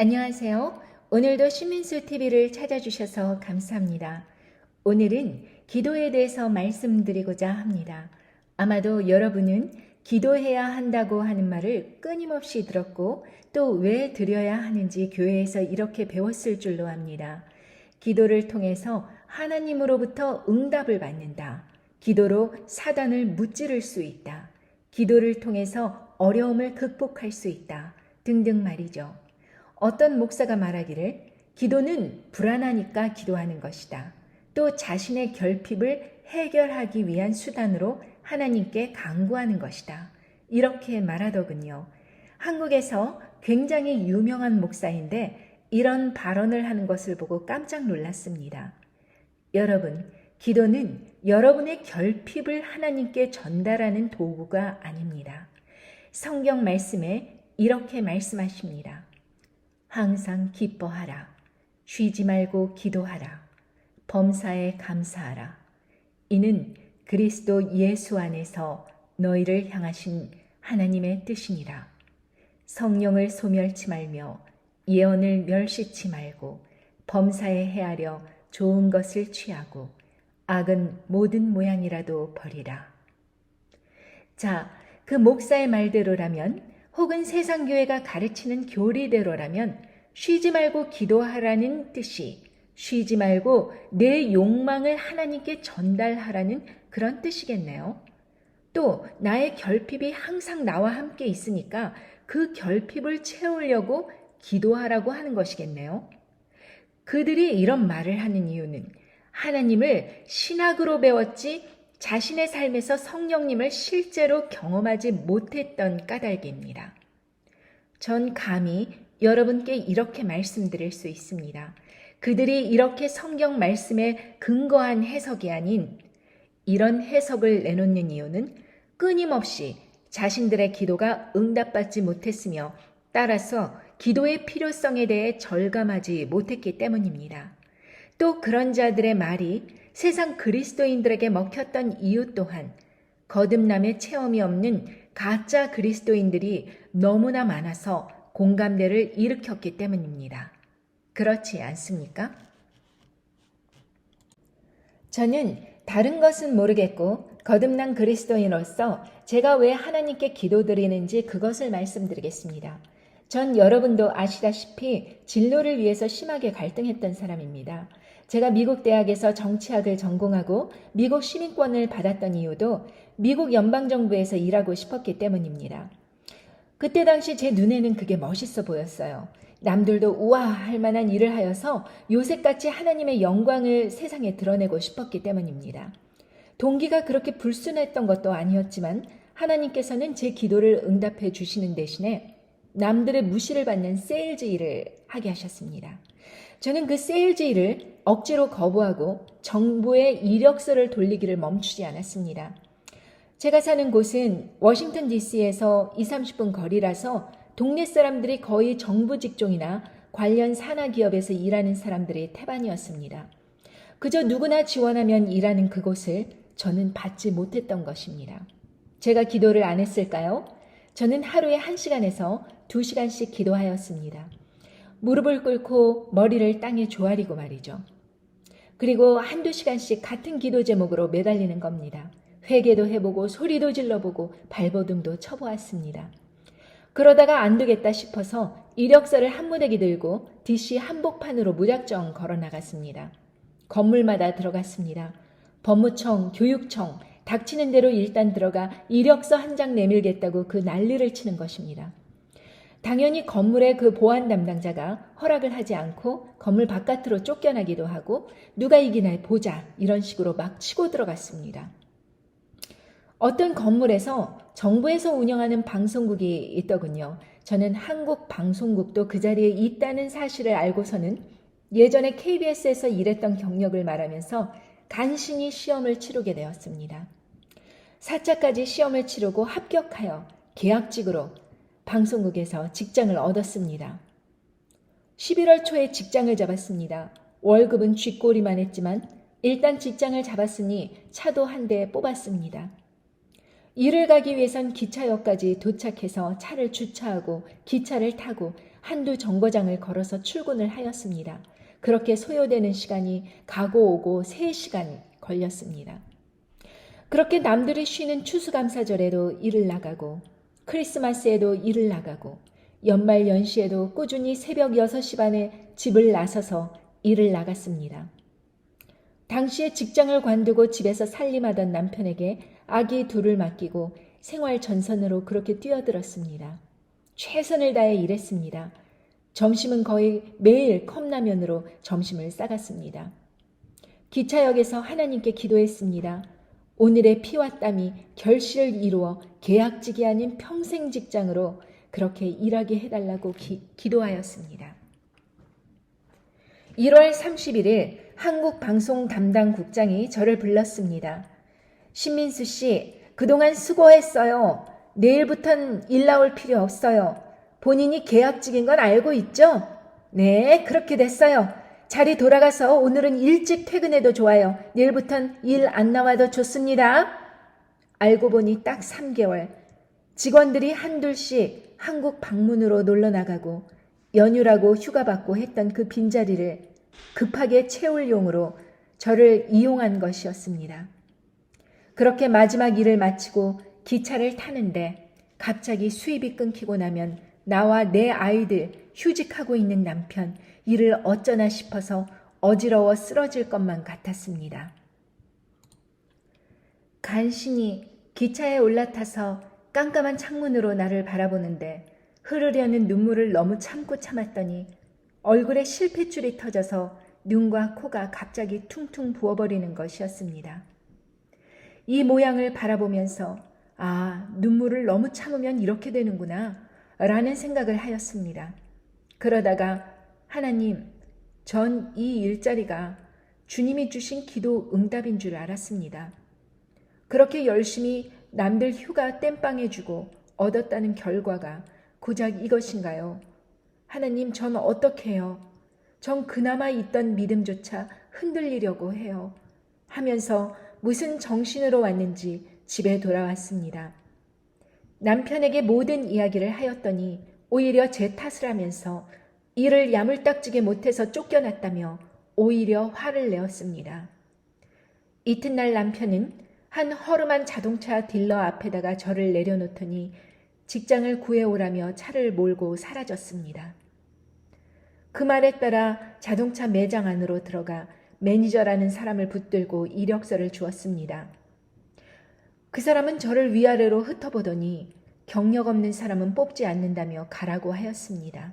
안녕하세요. 오늘도 신민수 TV를 찾아주셔서 감사합니다. 오늘은 기도에 대해서 말씀드리고자 합니다. 아마도 여러분은 기도해야 한다고 하는 말을 끊임없이 들었고 또 왜 드려야 하는지 교회에서 이렇게 배웠을 줄로 압니다. 기도를 통해서 하나님으로부터 응답을 받는다. 기도로 사단을 무찌를 수 있다. 기도를 통해서 어려움을 극복할 수 있다. 등등 말이죠. 어떤 목사가 말하기를 기도는 불안하니까 기도하는 것이다. 또 자신의 결핍을 해결하기 위한 수단으로 하나님께 간구하는 것이다. 이렇게 말하더군요. 한국에서 굉장히 유명한 목사인데 이런 발언을 하는 것을 보고 깜짝 놀랐습니다. 여러분, 기도는 여러분의 결핍을 하나님께 전달하는 도구가 아닙니다. 성경 말씀에 이렇게 말씀하십니다. 항상 기뻐하라. 쉬지 말고 기도하라. 범사에 감사하라. 이는 그리스도 예수 안에서 너희를 향하신 하나님의 뜻이니라. 성령을 소멸치 말며 예언을 멸시치 말고 범사에 헤아려 좋은 것을 취하고 악은 모든 모양이라도 버리라. 자, 그 목사의 말대로라면 혹은 세상교회가 가르치는 교리대로라면 쉬지 말고 기도하라는 뜻이 쉬지 말고 내 욕망을 하나님께 전달하라는 그런 뜻이겠네요. 또 나의 결핍이 항상 나와 함께 있으니까 그 결핍을 채우려고 기도하라고 하는 것이겠네요. 그들이 이런 말을 하는 이유는 하나님을 신학으로 배웠지 자신의 삶에서 성령님을 실제로 경험하지 못했던 까닭입니다. 전 감히 여러분께 이렇게 말씀드릴 수 있습니다. 그들이 이렇게 성경 말씀에 근거한 해석이 아닌 이런 해석을 내놓는 이유는 끊임없이 자신들의 기도가 응답받지 못했으며 따라서 기도의 필요성에 대해 절감하지 못했기 때문입니다. 또 그런 자들의 말이 세상 그리스도인들에게 먹혔던 이유 또한 거듭남의 체험이 없는 가짜 그리스도인들이 너무나 많아서 공감대를 일으켰기 때문입니다. 그렇지 않습니까? 저는 다른 것은 모르겠고 거듭난 그리스도인으로서 제가 왜 하나님께 기도드리는지 그것을 말씀드리겠습니다. 전 여러분도 아시다시피 진로를 위해서 심하게 갈등했던 사람입니다. 제가 미국 대학에서 정치학을 전공하고 미국 시민권을 받았던 이유도 미국 연방정부에서 일하고 싶었기 때문입니다. 그때 당시 제 눈에는 그게 멋있어 보였어요. 남들도 우와 할 만한 일을 하여서 요셉같이 하나님의 영광을 세상에 드러내고 싶었기 때문입니다. 동기가 그렇게 불순했던 것도 아니었지만 하나님께서는 제 기도를 응답해 주시는 대신에 남들의 무시를 받는 세일즈 일을 하게 하셨습니다. 저는 그 세일즈 일을 억지로 거부하고 정부의 이력서를 돌리기를 멈추지 않았습니다. 제가 사는 곳은 워싱턴 DC에서 20-30분 거리라서 동네 사람들이 거의 정부 직종이나 관련 산하기업에서 일하는 사람들이 태반이었습니다. 그저 누구나 지원하면 일하는 그곳을 저는 받지 못했던 것입니다. 제가 기도를 안 했을까요? 저는 하루에 1시간에서 2시간씩 기도하였습니다. 무릎을 꿇고 머리를 땅에 조아리고 말이죠. 그리고 1-2시간씩 같은 기도 제목으로 매달리는 겁니다. 회개도 해보고 소리도 질러보고 발버둥도 쳐보았습니다. 그러다가 안 되겠다 싶어서 이력서를 한 무더기 들고 DC 한복판으로 무작정 걸어 나갔습니다. 건물마다 들어갔습니다. 법무청, 교육청, 닥치는 대로 일단 들어가 이력서 한 장 내밀겠다고 그 난리를 치는 것입니다. 당연히 건물의 그 보안 담당자가 허락을 하지 않고 건물 바깥으로 쫓겨나기도 하고 누가 이기나 보자 이런 식으로 막 치고 들어갔습니다. 어떤 건물에서 정부에서 운영하는 방송국이 있더군요. 저는 한국 방송국도 그 자리에 있다는 사실을 알고서는 예전에 KBS에서 일했던 경력을 말하면서 간신히 시험을 치르게 되었습니다. 4차까지 시험을 치르고 합격하여 계약직으로 방송국에서 직장을 얻었습니다. 11월 초에 직장을 잡았습니다. 월급은 쥐꼬리만 했지만 일단 직장을 잡았으니 차도 한 대 뽑았습니다. 일을 가기 위해선 기차역까지 도착해서 차를 주차하고 기차를 타고 한두 정거장을 걸어서 출근을 하였습니다. 그렇게 소요되는 시간이 가고 오고 3시간 걸렸습니다. 그렇게 남들이 쉬는 추수감사절에도 일을 나가고 크리스마스에도 일을 나가고 연말 연시에도 꾸준히 새벽 6시 반에 집을 나서서 일을 나갔습니다. 당시에 직장을 관두고 집에서 살림하던 남편에게 아기 둘을 맡기고 생활 전선으로 그렇게 뛰어들었습니다. 최선을 다해 일했습니다. 점심은 거의 매일 컵라면으로 점심을 싸갔습니다. 기차역에서 하나님께 기도했습니다. 오늘의 피와 땀이 결실을 이루어 계약직이 아닌 평생 직장으로 그렇게 일하게 해달라고 기도하였습니다. 1월 31일 한국방송 담당 국장이 저를 불렀습니다. 신민수 씨, 그동안 수고했어요. 내일부턴 일 나올 필요 없어요. 본인이 계약직인 건 알고 있죠? 네, 그렇게 됐어요. 자리 돌아가서 오늘은 일찍 퇴근해도 좋아요. 내일부턴 일 안 나와도 좋습니다. 알고 보니 딱 3개월. 직원들이 한둘씩 한국 방문으로 놀러 나가고 연휴라고 휴가 받고 했던 그 빈자리를 급하게 채울 용으로 저를 이용한 것이었습니다. 그렇게 마지막 일을 마치고 기차를 타는데 갑자기 수입이 끊기고 나면 나와 내 아이들 휴직하고 있는 남편 일을 어쩌나 싶어서 어지러워 쓰러질 것만 같았습니다. 간신히 기차에 올라타서 깜깜한 창문으로 나를 바라보는데 흐르려는 눈물을 너무 참고 참았더니 얼굴에 실핏줄이 터져서 눈과 코가 갑자기 퉁퉁 부어버리는 것이었습니다. 이 모양을 바라보면서 눈물을 너무 참으면 이렇게 되는구나 라는 생각을 하였습니다. 그러다가 하나님, 전 이 일자리가 주님이 주신 기도 응답인 줄 알았습니다. 그렇게 열심히 남들 휴가 땜빵해주고 얻었다는 결과가 고작 이것인가요? 하나님, 전 어떻게 해요? 전 그나마 있던 믿음조차 흔들리려고 해요. 하면서 무슨 정신으로 왔는지 집에 돌아왔습니다. 남편에게 모든 이야기를 하였더니 오히려 제 탓을 하면서 일을 야물딱지게 못해서 쫓겨났다며 오히려 화를 내었습니다. 이튿날 남편은 한 허름한 자동차 딜러 앞에다가 저를 내려놓더니 직장을 구해오라며 차를 몰고 사라졌습니다. 그 말에 따라 자동차 매장 안으로 들어가 매니저라는 사람을 붙들고 이력서를 주었습니다. 그 사람은 저를 위아래로 흩어보더니 경력 없는 사람은 뽑지 않는다며 가라고 하였습니다.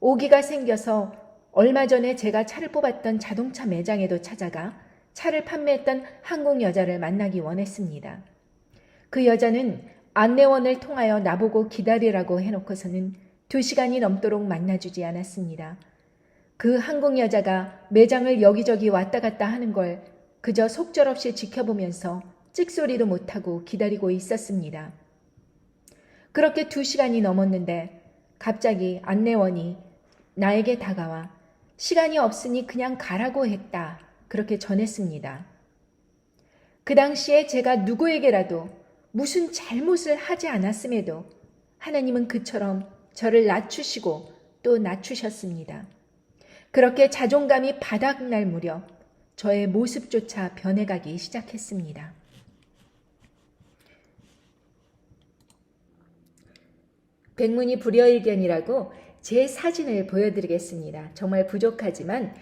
오기가 생겨서 얼마 전에 제가 차를 뽑았던 자동차 매장에도 찾아가 차를 판매했던 한국 여자를 만나기 원했습니다. 그 여자는 안내원을 통하여 나보고 기다리라고 해놓고서는 2시간이 넘도록 만나주지 않았습니다. 그 한국 여자가 매장을 여기저기 왔다 갔다 하는 걸 그저 속절없이 지켜보면서 찍소리도 못하고 기다리고 있었습니다. 그렇게 2시간이 넘었는데 갑자기 안내원이 나에게 다가와 시간이 없으니 그냥 가라고 했다. 그렇게 전했습니다. 그 당시에 제가 누구에게라도 무슨 잘못을 하지 않았음에도 하나님은 그처럼 저를 낮추시고 또 낮추셨습니다. 그렇게 자존감이 바닥날 무렵 저의 모습조차 변해가기 시작했습니다. 백문이 불여일견이라고 제 사진을 보여드리겠습니다. 정말 부족하지만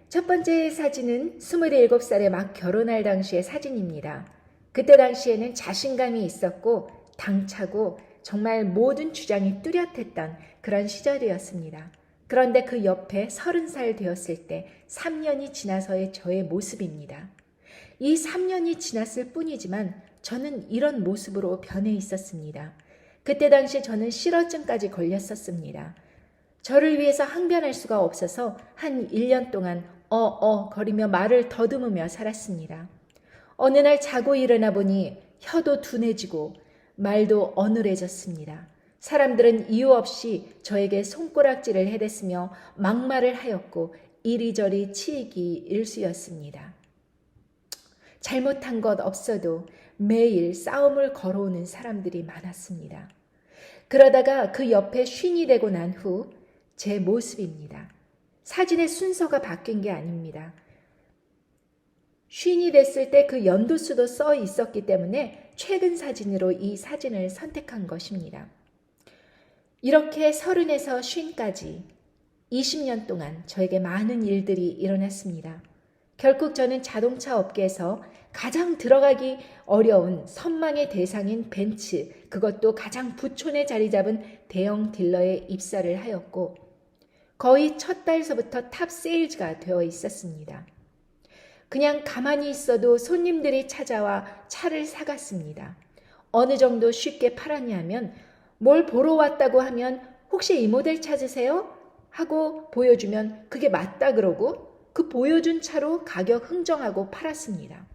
첫 번째 사진은 27살에 막 결혼할 당시의 사진입니다. 그때 당시에는 자신감이 있었고 당차고 정말 모든 주장이 뚜렷했던 그런 시절이었습니다. 그런데 그 옆에 30살 되었을 때 3년이 지나서의 저의 모습입니다. 이 3년이 지났을 뿐이지만 저는 이런 모습으로 변해 있었습니다. 그때 당시 저는 실어증까지 걸렸었습니다. 저를 위해서 항변할 수가 없어서 한 1년 동안 거리며 말을 더듬으며 살았습니다. 어느 날 자고 일어나 보니 혀도 둔해지고 말도 어눌해졌습니다. 사람들은 이유 없이 저에게 손가락질을 해댔으며 막말을 하였고 이리저리 치이기 일쑤였습니다. 잘못한 것 없어도 매일 싸움을 걸어오는 사람들이 많았습니다. 그러다가 그 옆에 쉰이 되고 난 후 제 모습입니다. 사진의 순서가 바뀐 게 아닙니다. 쉰이 됐을 때 그 연도수도 써 있었기 때문에 최근 사진으로 이 사진을 선택한 것입니다. 이렇게 30에서 쉰까지 20년 동안 저에게 많은 일들이 일어났습니다. 결국 저는 자동차 업계에서 가장 들어가기 어려운 선망의 대상인 벤츠, 그것도 가장 부촌에 자리 잡은 대형 딜러에 입사를 하였고 거의 첫 달서부터 탑 세일즈가 되어 있었습니다. 그냥 가만히 있어도 손님들이 찾아와 차를 사갔습니다. 어느 정도 쉽게 팔았냐면 뭘 보러 왔다고 하면 혹시 이 모델 찾으세요? 하고 보여주면 그게 맞다 그러고 그 보여준 차로 가격 흥정하고 팔았습니다.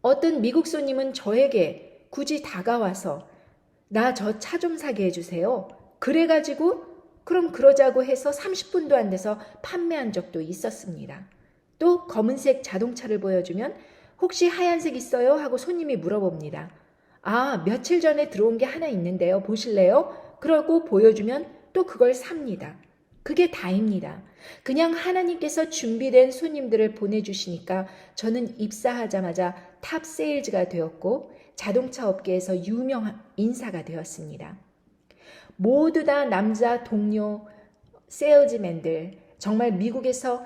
어떤 미국 손님은 저에게 굳이 다가와서 나 저 차 좀 사게 해주세요. 그래가지고 그럼 그러자고 해서 30분도 안 돼서 판매한 적도 있었습니다. 또 검은색 자동차를 보여주면 혹시 하얀색 있어요? 하고 손님이 물어봅니다. 아, 며칠 전에 들어온 게 하나 있는데요. 보실래요? 그러고 보여주면 또 그걸 삽니다. 그게 다입니다. 그냥 하나님께서 준비된 손님들을 보내주시니까 저는 입사하자마자 탑 세일즈가 되었고 자동차 업계에서 유명한 인사가 되었습니다. 모두 다 남자 동료 세일즈맨들, 정말 미국에서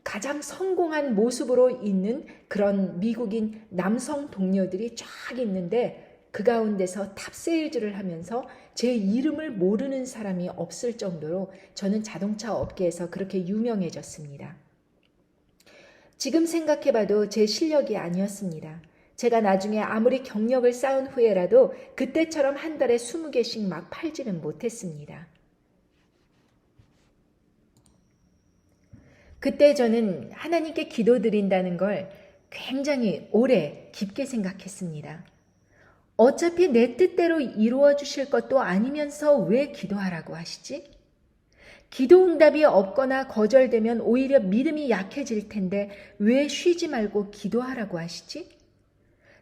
가장 성공한 모습으로 있는 그런 미국인 남성 동료들이 쫙 있는데 그 가운데서 탑 세일즈를 하면서 제 이름을 모르는 사람이 없을 정도로 저는 자동차 업계에서 그렇게 유명해졌습니다. 지금 생각해봐도 제 실력이 아니었습니다. 제가 나중에 아무리 경력을 쌓은 후에라도 그때처럼 한 달에 20개씩 막 팔지는 못했습니다. 그때 저는 하나님께 기도드린다는 걸 굉장히 오래 깊게 생각했습니다. 어차피 내 뜻대로 이루어 주실 것도 아니면서 왜 기도하라고 하시지? 기도 응답이 없거나 거절되면 오히려 믿음이 약해질 텐데 왜 쉬지 말고 기도하라고 하시지?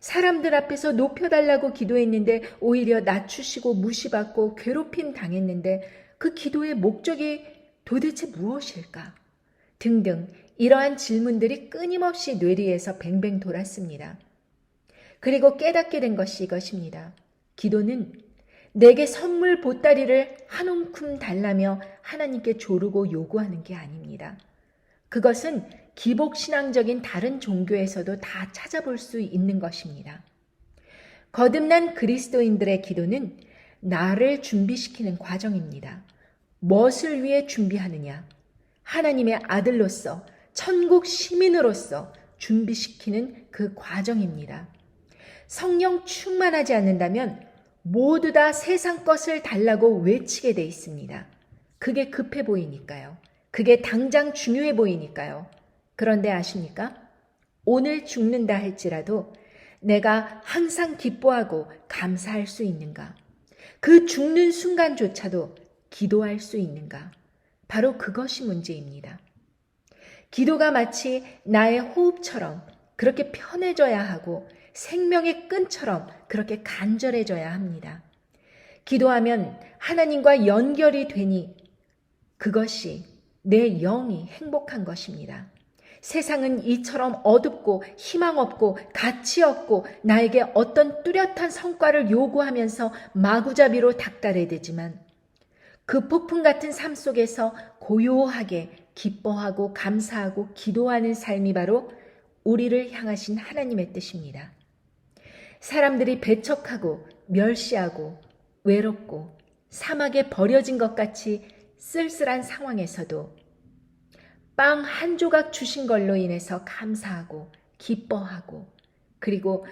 사람들 앞에서 높여달라고 기도했는데 오히려 낮추시고 무시받고 괴롭힘 당했는데 그 기도의 목적이 도대체 무엇일까? 등등 이러한 질문들이 끊임없이 뇌리에서 뱅뱅 돌았습니다. 그리고 깨닫게 된 것이 이것입니다. 기도는 내게 선물 보따리를 한 움큼 달라며 하나님께 조르고 요구하는 게 아닙니다. 그것은 기복신앙적인 다른 종교에서도 다 찾아볼 수 있는 것입니다. 거듭난 그리스도인들의 기도는 나를 준비시키는 과정입니다. 무엇을 위해 준비하느냐? 하나님의 아들로서, 천국 시민으로서 준비시키는 그 과정입니다. 성령 충만하지 않는다면 모두 다 세상 것을 달라고 외치게 돼 있습니다. 그게 급해 보이니까요. 그게 당장 중요해 보이니까요. 그런데 아십니까? 오늘 죽는다 할지라도 내가 항상 기뻐하고 감사할 수 있는가? 그 죽는 순간조차도 기도할 수 있는가? 바로 그것이 문제입니다. 기도가 마치 나의 호흡처럼 그렇게 편해져야 하고 생명의 끈처럼 그렇게 간절해져야 합니다. 기도하면 하나님과 연결이 되니 그것이 내 영이 행복한 것입니다. 세상은 이처럼 어둡고 희망 없고 가치 없고 나에게 어떤 뚜렷한 성과를 요구하면서 마구잡이로 닥달해대지만 그 폭풍 같은 삶 속에서 고요하게 기뻐하고 감사하고 기도하는 삶이 바로 우리를 향하신 하나님의 뜻입니다. 사람들이 배척하고 멸시하고 외롭고 사막에 버려진 것 같이 쓸쓸한 상황에서도 빵 한 조각 주신 걸로 인해서 감사하고 기뻐하고 그리고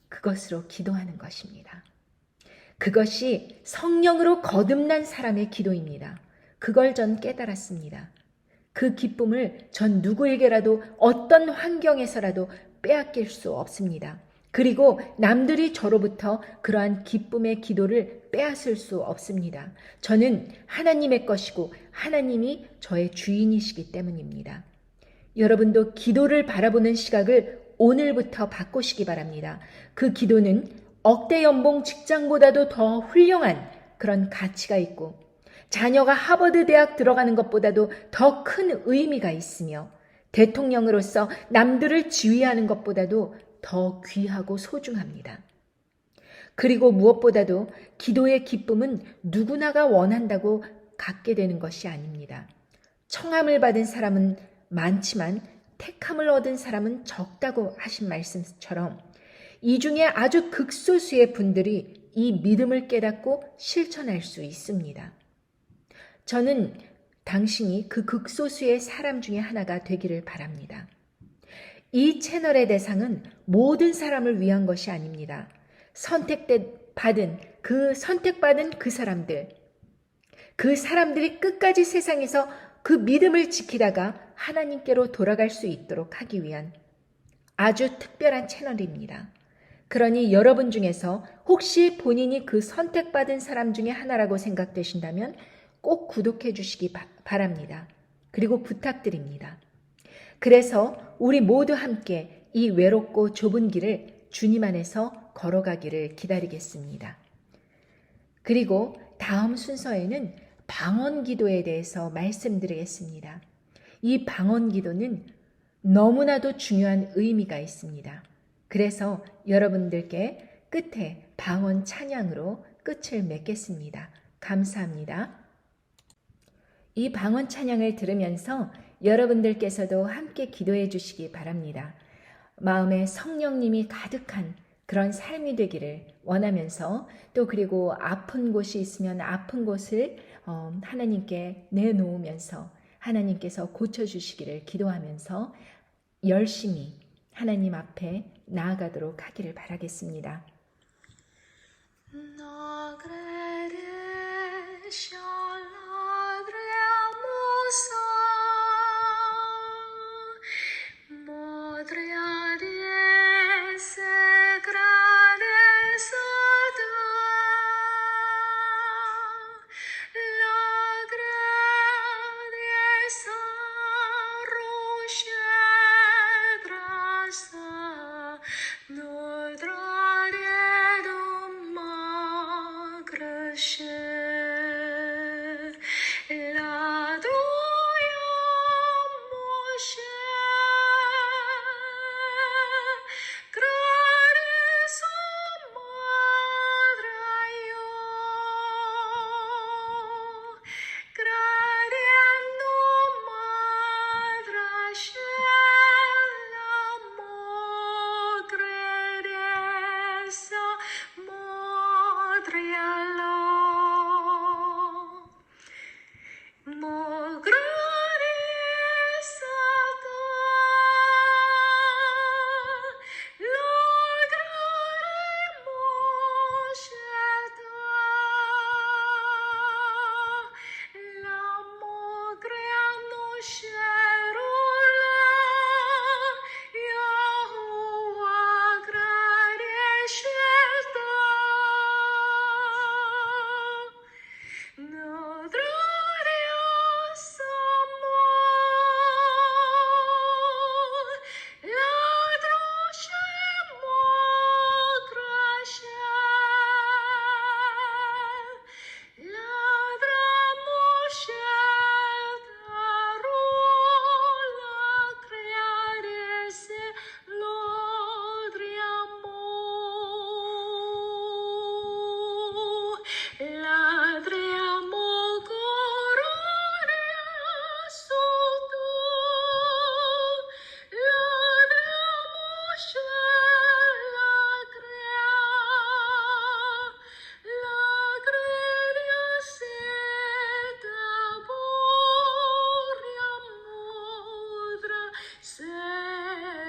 그것으로 기도하는 것입니다. 그것이 성령으로 거듭난 사람의 기도입니다. 그걸 전 깨달았습니다. 그 기쁨을 전 누구에게라도 어떤 환경에서라도 빼앗길 수 없습니다. 그리고 남들이 저로부터 그러한 기쁨의 기도를 빼앗을 수 없습니다. 저는 하나님의 것이고 하나님이 저의 주인이시기 때문입니다. 여러분도 기도를 바라보는 시각을 오늘부터 바꾸시기 바랍니다. 그 기도는 억대 연봉 직장보다도 더 훌륭한 그런 가치가 있고 자녀가 하버드 대학 들어가는 것보다도 더 큰 의미가 있으며 대통령으로서 남들을 지휘하는 것보다도 더 귀하고 소중합니다. 그리고 무엇보다도 기도의 기쁨은 누구나가 원한다고 갖게 되는 것이 아닙니다. 청함을 받은 사람은 많지만 택함을 얻은 사람은 적다고 하신 말씀처럼 이 중에 아주 극소수의 분들이 이 믿음을 깨닫고 실천할 수 있습니다. 저는 당신이 그 극소수의 사람 중에 하나가 되기를 바랍니다. 이 채널의 대상은 모든 사람을 위한 것이 아닙니다. 선택받은 그 사람들, 그 사람들이 끝까지 세상에서 그 믿음을 지키다가 하나님께로 돌아갈 수 있도록 하기 위한 아주 특별한 채널입니다. 그러니 여러분 중에서 혹시 본인이 그 선택받은 사람 중에 하나라고 생각되신다면 꼭 구독해 주시기 바랍니다. 그리고 부탁드립니다. 그래서 우리 모두 함께 이 외롭고 좁은 길을 주님 안에서 걸어가기를 기다리겠습니다. 그리고 다음 순서에는 방언 기도에 대해서 말씀드리겠습니다. 이 방언 기도는 너무나도 중요한 의미가 있습니다. 그래서 여러분들께 끝에 방언 찬양으로 끝을 맺겠습니다. 감사합니다. 이 방언 찬양을 들으면서 여러분들께서도 함께 기도해 주시기 바랍니다. 마음에 성령님이 가득한 그런 삶이 되기를 원하면서 또 그리고 아픈 곳이 있으면 아픈 곳을 하나님께 내놓으면서 하나님께서 고쳐주시기를 기도하면서 열심히 하나님 앞에 나아가도록 하기를 바라겠습니다.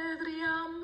Sedriamo